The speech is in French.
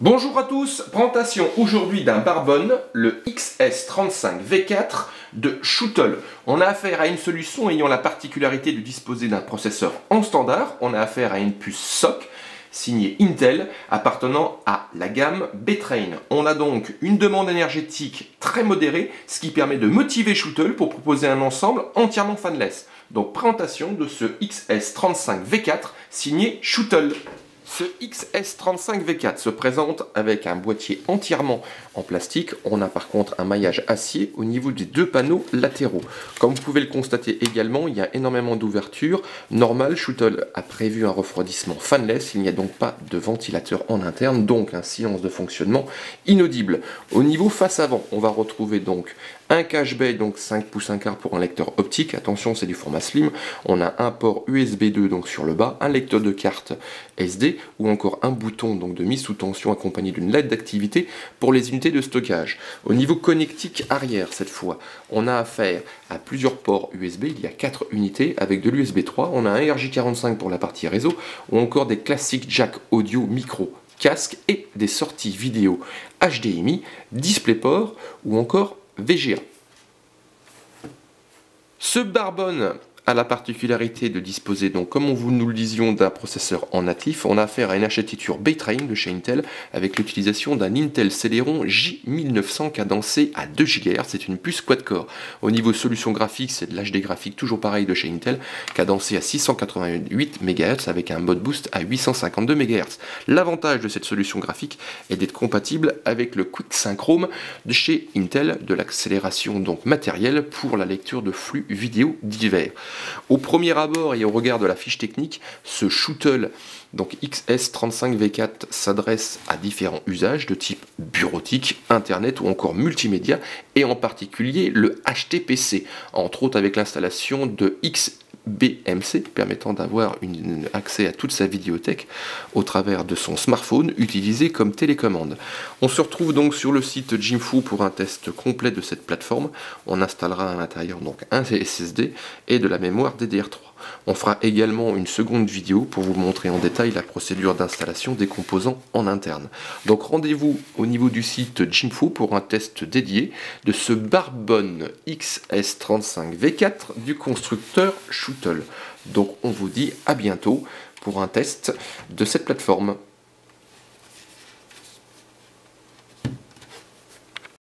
Bonjour à tous, présentation aujourd'hui d'un Barbone, le XS35V4 de Shuttle. On a affaire à une solution ayant la particularité de disposer d'un processeur en standard. On a affaire à une puce SoC signée Intel appartenant à la gamme B-Train. On a donc une demande énergétique très modérée, ce qui permet de motiver Shuttle pour proposer un ensemble entièrement fanless. Donc présentation de ce XS35V4 signé Shuttle. Ce XS35V4 se présente avec un boîtier entièrement en plastique. On a par contre un maillage acier au niveau des deux panneaux latéraux. Comme vous pouvez le constater également, il y a énormément d'ouvertures. Normal, Shuttle a prévu un refroidissement fanless. Il n'y a donc pas de ventilateur en interne, donc un silence de fonctionnement inaudible. Au niveau face avant, on va retrouver donc un cache bay, donc 5 pouces 1/4 pour un lecteur optique. Attention, c'est du format slim. On a un port USB 2 donc sur le bas, un lecteur de carte SD ou encore un bouton donc de mise sous tension accompagné d'une LED d'activité pour les unités de stockage. Au niveau connectique arrière, cette fois, on a affaire à plusieurs ports USB. Il y a 4 unités avec de l'USB 3. On a un RJ45 pour la partie réseau ou encore des classiques jack audio micro casque et des sorties vidéo HDMI, DisplayPort ou encore VGA. Ce Barbone a la particularité de disposer, donc, comme nous le disions, d'un processeur en natif. On a affaire à une architecture B-Train de chez Intel avec l'utilisation d'un Intel Celeron J1900 cadencé à 2 GHz. C'est une puce quad-core. Au niveau solution graphique, c'est de l'HD graphique toujours pareil de chez Intel, cadencé à 688 MHz avec un mode boost à 852 MHz. L'avantage de cette solution graphique est d'être compatible avec le Quick Synchrome de chez Intel, de l'accélération donc matérielle pour la lecture de flux vidéo divers. Au premier abord et au regard de la fiche technique, ce Shuttle donc XS35V4 s'adresse à différents usages de type bureautique, internet ou encore multimédia, et en particulier le HTPC, entre autres avec l'installation de XBMC permettant d'avoir accès à toute sa vidéothèque au travers de son smartphone utilisé comme télécommande. On se retrouve donc sur le site Jimfoo pour un test complet de cette plateforme. On installera à l'intérieur donc un SSD et de la mémoire DDR3. On fera également une seconde vidéo pour vous montrer en détail la procédure d'installation des composants en interne. Donc rendez-vous au niveau du site Jimfoo pour un test dédié de ce Barbone XS35V4 du constructeur Shuttle. Donc on vous dit à bientôt pour un test de cette plateforme.